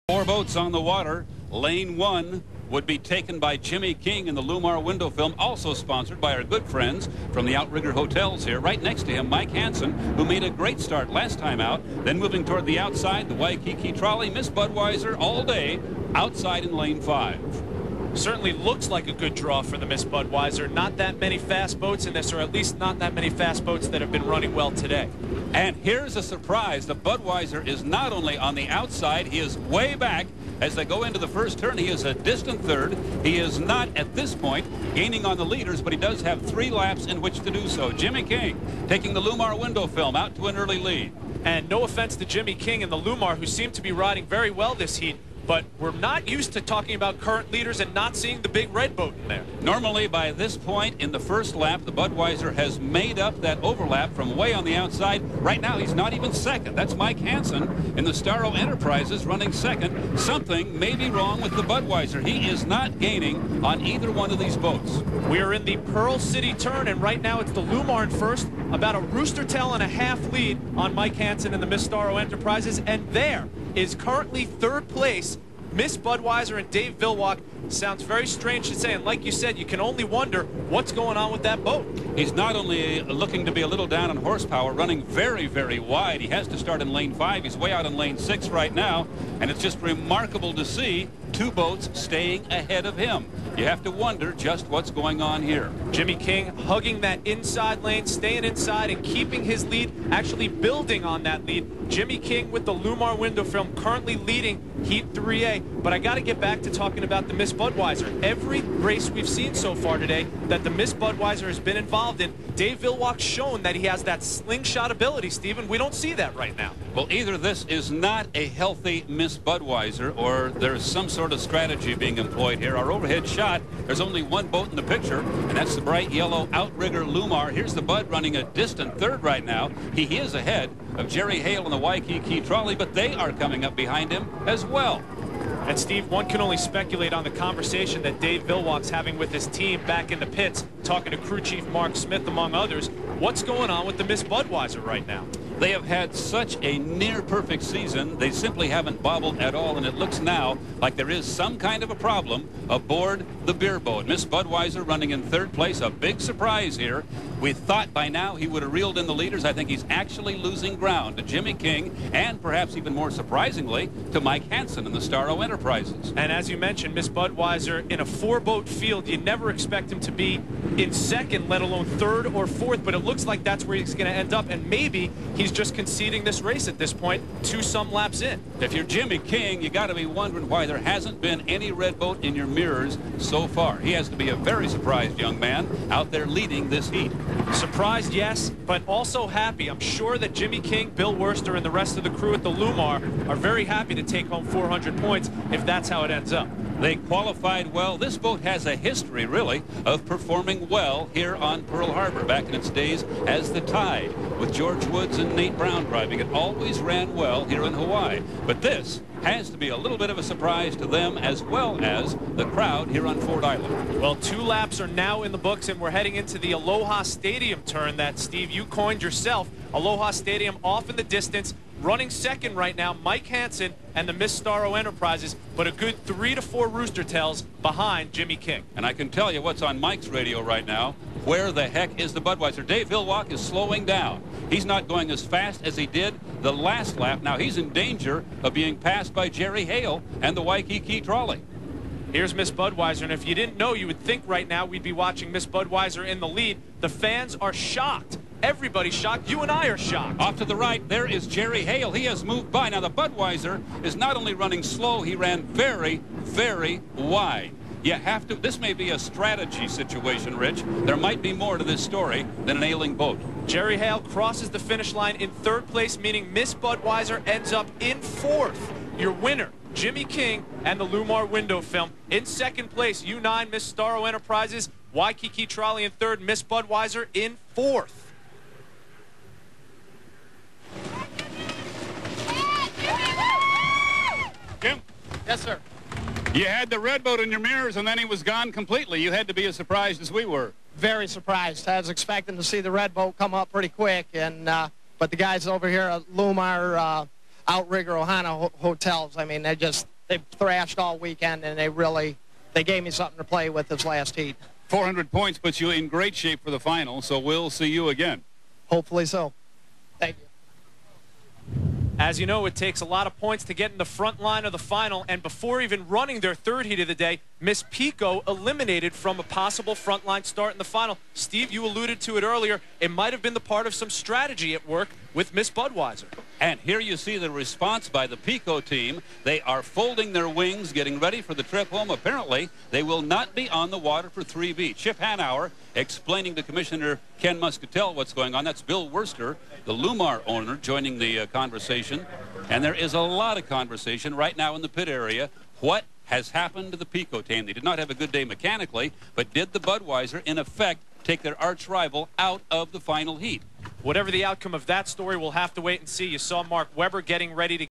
Four boats on the water. Lane 1 would be taken by Jimmy King in the Lumar window film, also sponsored by our good friends from the Outrigger Hotels here. Right next to him, Mike Hansen, who made a great start last time out. Then moving toward the outside, the Waikiki Trolley, Miss Budweiser all day, outside in lane 5. Certainly looks like a good draw for the Miss Budweiser. Not that many fast boats in this, or at least not that many fast boats that have been running well today. And here's a surprise. The Budweiser is not only on the outside, he is way back. As they go into the first turn, he is a distant third. He is not, at this point, gaining on the leaders, but he does have 3 laps in which to do so. Jimmy King taking the Lumar window film out to an early lead. And no offense to Jimmy King and the Lumar, who seem to be riding very well this heat, but we're not used to talking about current leaders and not seeing the big red boat in there. Normally, by this point in the first lap, the Budweiser has made up that overlap from way on the outside. Right now, he's not even second. That's Mike Hansen in the Starro Enterprises running second. Something may be wrong with the Budweiser. He is not gaining on either one of these boats. We are in the Pearl City turn, and right now it's the Lumar in first, about a rooster tail and a half lead on Mike Hansen and the Miss Starro Enterprises, and there is currently third place Miss Budweiser and Dave Vilwalk. Sounds very strange to say, and like you said, you can only wonder what's going on with that boat. He's not only looking to be a little down in horsepower, running very, very wide. He has to start in lane 5. He's way out in lane 6 right now, and it's just remarkable to see 2 boats staying ahead of him. You have to wonder just what's going on here. Jimmy King hugging that inside lane, staying inside and keeping his lead, actually building on that lead. Jimmy King with the Lumar window film currently leading Heat 3A. But I got to get back to talking about the Miss Budweiser. Every race we've seen so far today that the Miss Budweiser has been involved in, Dave Vilwalk's shown that he has that slingshot ability, Stephen. We don't see that right now. Well, either this is not a healthy Miss Budweiser or there's some sort of strategy being employed here. Our overhead shot, there's only one boat in the picture, and that's the bright yellow Outrigger Lumar. Here's the Bud running a distant third right now. He is ahead of Jerry Hale and the Waikiki Trolley, but they are coming up behind him as well. And Steve, one can only speculate on the conversation that Dave Vilwalk's having with his team back in the pits, talking to crew chief Mark Smith, among others. What's going on with the Miss Budweiser right now? They have had such a near-perfect season. They simply haven't bobbled at all, and it looks now like there is some kind of a problem aboard the beer boat. Miss Budweiser running in third place, a big surprise here. We thought by now he would have reeled in the leaders. I think he's actually losing ground to Jimmy King and perhaps even more surprisingly to Mike Hansen in the Starro Enterprises. And as you mentioned, Miss Budweiser in a 4-boat field, you never expect him to be in second, let alone third or fourth, but it looks like that's where he's going to end up, and maybe he's just conceding this race at this point, 2 some laps in. If you're Jimmy King, you got to be wondering why there hasn't been any red boat in your mirrors so far. He has to be a very surprised young man out there leading this heat. Surprised, yes, but also happy. I'm sure that Jimmy King, Bill Worster, and the rest of the crew at the Lumar are very happy to take home 400 points if that's how it ends up. They qualified well. This boat has a history, really, of performing well here on Pearl Harbor back in its days as the Tide with George Woods and Nate Brown driving. It always ran well here in Hawaii. But this has to be a little bit of a surprise to them as well as the crowd here on Ford Island. Well, 2 laps are now in the books, and we're heading into the Aloha Stadium turn that, Steve, you coined yourself. Aloha Stadium off in the distance. Running second right now, Mike Hansen and the Miss Starro Enterprises, but a good 3 to 4 rooster tails behind Jimmy King. And I can tell you what's on Mike's radio right now. Where the heck is the Budweiser? Dave Vilwalk is slowing down. He's not going as fast as he did the last lap. Now he's in danger of being passed by Jerry Hale and the Waikiki Trolley. Here's Miss Budweiser, and if you didn't know, you would think right now we'd be watching Miss Budweiser in the lead. The fans are shocked. Everybody's shocked. You and I are shocked. Off to the right, there is Jerry Hale. He has moved by. Now, the Budweiser is not only running slow, he ran very, very wide. You have to, this may be a strategy situation, Rich. There might be more to this story than an ailing boat. Jerry Hale crosses the finish line in third place, meaning Miss Budweiser ends up in fourth. Your winner, Jimmy King and the Lumar window film. In second place, U9 Miss Starro Enterprises, Waikiki Trolley in third, Miss Budweiser in fourth. Jim? Yes, sir. You had the red boat in your mirrors, and then he was gone completely. You had to be as surprised as we were. Very surprised. I was expecting to see the red boat come up pretty quick, and but the guys over here at Lumar Outrigger Ohana Hotels, I mean, they just They've thrashed all weekend, and they gave me something to play with this last heat. 400 points puts you in great shape for the final, so we'll see you again. Hopefully so. Thank you. As you know, it takes a lot of points to get in the front line of the final, and before even running their third heat of the day, Miss PICO eliminated from a possible frontline start in the final. Steve, you alluded to it earlier. It might have been the part of some strategy at work with Miss Budweiser. And here you see the response by the PICO team. They are folding their wings, getting ready for the trip home. Apparently, they will not be on the water for 3B. Chip Hanauer explaining to Commissioner Ken Muscatel what's going on. That's Bill Worster, the Lumar owner, joining the conversation. And there is a lot of conversation right now in the pit area. What has happened to the PICO team? They did not have a good day mechanically, but did the Budweiser, in effect, take their arch rival out of the final heat? Whatever the outcome of that story, we'll have to wait and see. You saw Mark Webber getting ready to